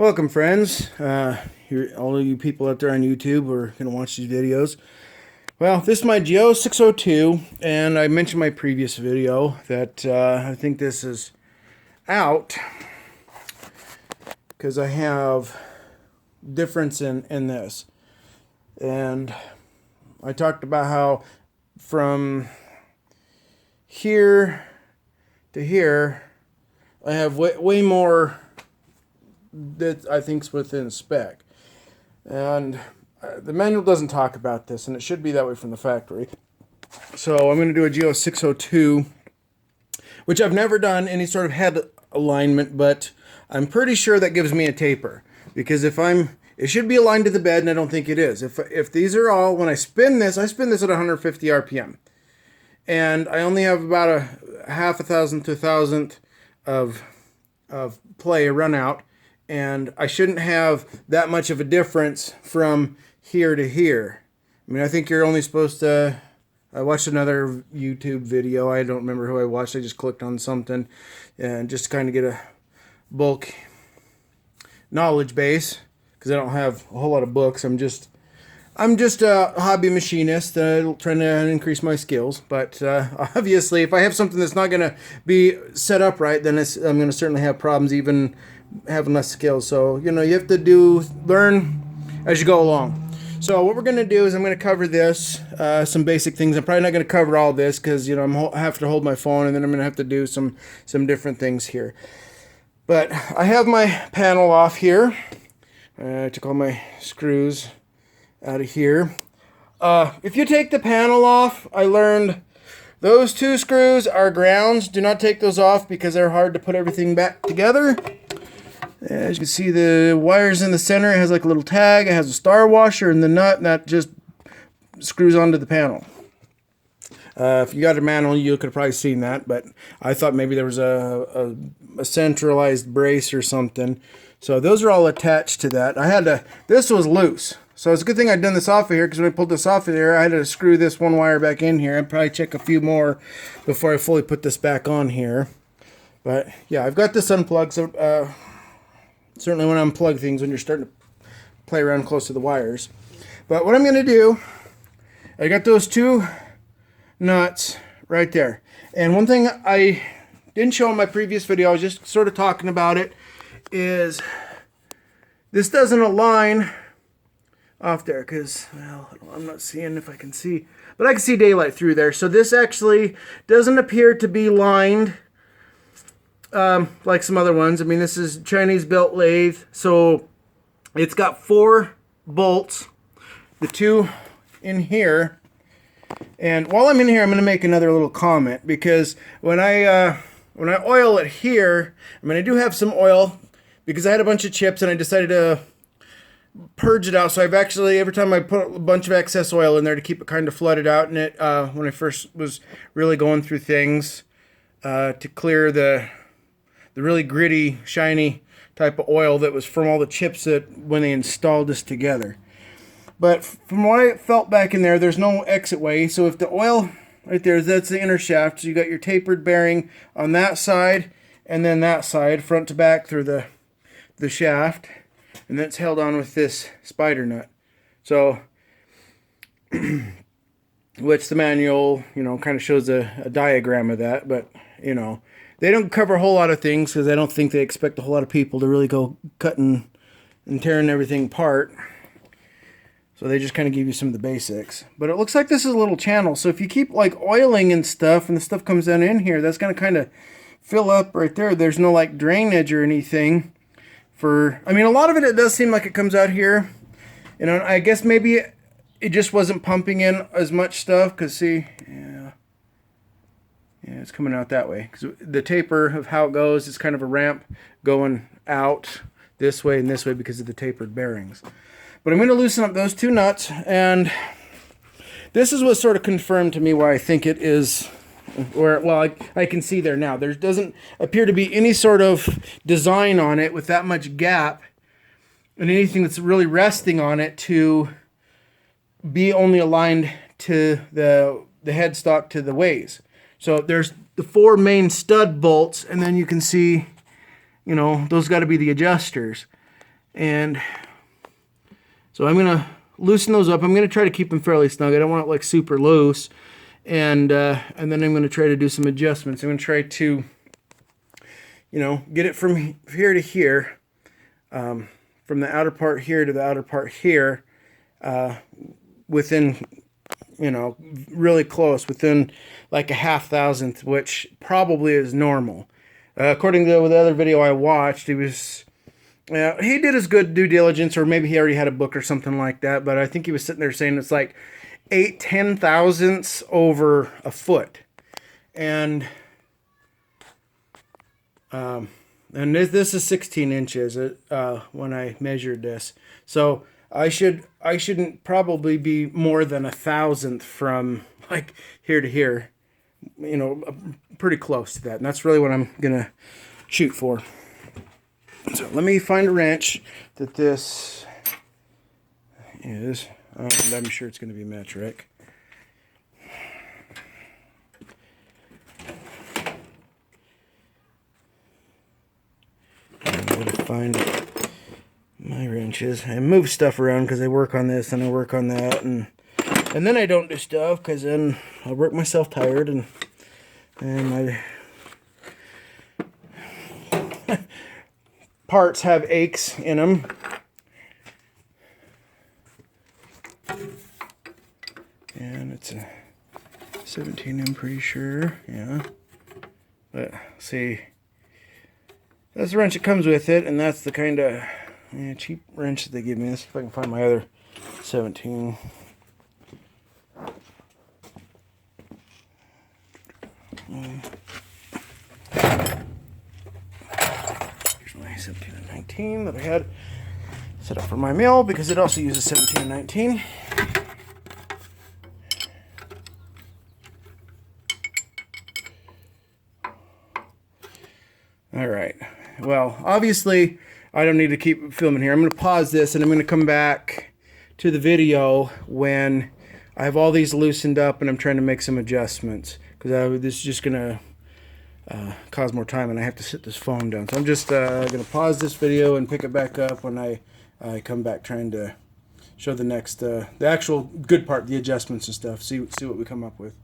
Welcome, friends. All of you people out there on YouTube who are going to watch these videos. Well, this is my Geo 602, and I mentioned in my previous video that I think this is out because I have difference in this. And I talked about how from here to here, I have way more that I think's within spec. And the manual doesn't talk about this, and it should be that way from the factory. So I'm going to do a Geo 602, which I've never done any sort of head alignment, but I'm pretty sure that gives me a taper. Because it should be aligned to the bed, and I don't think it is. If these are all, when I spin this at 150 RPM. And I only have about a half a thousandth to a thousandth of play run out. And I shouldn't have that much of a difference from here to here. I mean, I think you're only supposed to... I watched another YouTube video. I don't remember who I watched. I just clicked on something and just to kind of get a bulk knowledge base, because I don't have a whole lot of books. I'm just a hobby machinist trying to increase my skills. But obviously, if I have something that's not going to be set up right, then I'm going to certainly have problems even having less skills. So, you know, you have to learn as you go along. So what we're going to do is I'm going to cover this, some basic things. I'm probably not going to cover all this because, you know, I have to hold my phone, and then I'm going to have to do some different things here. But I have my panel off here. I took all my screws out of here. If you take the panel off, I learned those two screws are grounds. Do not take those off because they're hard to put everything back together. As you can see, the wires in the center, it has like a little tag. It has a star washer and the nut, and that just screws onto the panel. If you got a manual, you could have probably seen that, but I thought maybe there was a centralized brace or something. So those are all attached to that. This was loose. So it's a good thing I'd done this off of here, because when I pulled this off of there, I had to screw this one wire back in here. I'd probably check a few more before I fully put this back on here. But yeah, I've got this unplugged. So, certainly when I unplug things, when you're starting to play around close to the wires. But what I'm going to do, I got those two nuts right there. And one thing I didn't show in my previous video, I was just sort of talking about it, is this doesn't align off there because, well, I'm not seeing if I can see, but I can see daylight through there. So this actually doesn't appear to be lined like some other ones. I mean, this is Chinese built lathe, so it's got 4 bolts, the 2 in here. And while I'm in here, I'm going to make another little comment, because when I oil it here, I mean, I do have some oil because I had a bunch of chips and I decided to purge it out. So I've actually, every time I put a bunch of excess oil in there to keep it kind of flooded out in it, when I first was really going through things, to clear the really gritty, shiny type of oil that was from all the chips that when they installed this together. But from what I felt back in there, there's no exit way. So if the oil right there, that's the inner shaft. So you got your tapered bearing on that side, and then that side, front to back through the shaft. And that's held on with this spider nut. So, which the manual, you know, kind of shows a diagram of that. But, you know, they don't cover a whole lot of things because I don't think they expect a whole lot of people to really go cutting and tearing everything apart. So they just kind of give you some of the basics. But it looks like this is a little channel. So if you keep like oiling and stuff, and the stuff comes down in here, that's going to kind of fill up right there. There's no like drainage or anything. I mean, a lot of it does seem like it comes out here. You know, I guess maybe it just wasn't pumping in as much stuff. Because see, yeah, it's coming out that way. Because the taper of how it goes is kind of a ramp going out this way and this way because of the tapered bearings. But I'm going to loosen up those 2 nuts, and this is what sort of confirmed to me why I think it is, or, well, I can see there now. There doesn't appear to be any sort of design on it with that much gap and anything that's really resting on it to be only aligned to the headstock to the ways. So there's the 4 main stud bolts, and then you can see, you know, those got to be the adjusters. And so I'm going to loosen those up. I'm going to try to keep them fairly snug. I don't want it like super loose. And then I'm going to try to do some adjustments. I'm going to try to, get it from here to here, from the outer part here to the outer part here, within, really close, within like a 0.5 thousandth, which probably is normal. According to the other video I watched, he did his good due diligence, or maybe he already had a book or something like that, but I think he was sitting there saying it's like 8/10 thousandths over a foot. And this is 16 inches when I measured this. So I shouldn't probably be more than 1/1000th from like here to here, pretty close to that. And that's really what I'm gonna shoot for. So let me find a wrench that this is. I'm sure it's going to be metric. I'm going to find my wrenches. I move stuff around because I work on this and I work on that, and then I don't do stuff because then I'll work myself tired, and my parts have aches in them. And it's a 17, I'm pretty sure, yeah. But see, that's the wrench that comes with it, and that's the kind of cheap wrench that they give me. Let's see if I can find my other 17. Here's my 17 and 19 that I had set up for my mill, because it also uses 17 and 19. All right, well, obviously I don't need to keep filming here. I'm going to pause this and I'm going to come back to the video when I have all these loosened up and I'm trying to make some adjustments, because this is just going to cause more time and I have to sit this phone down. So I'm just going to pause this video and pick it back up when I come back, trying to show the next, the actual good part, the adjustments and stuff, see what we come up with.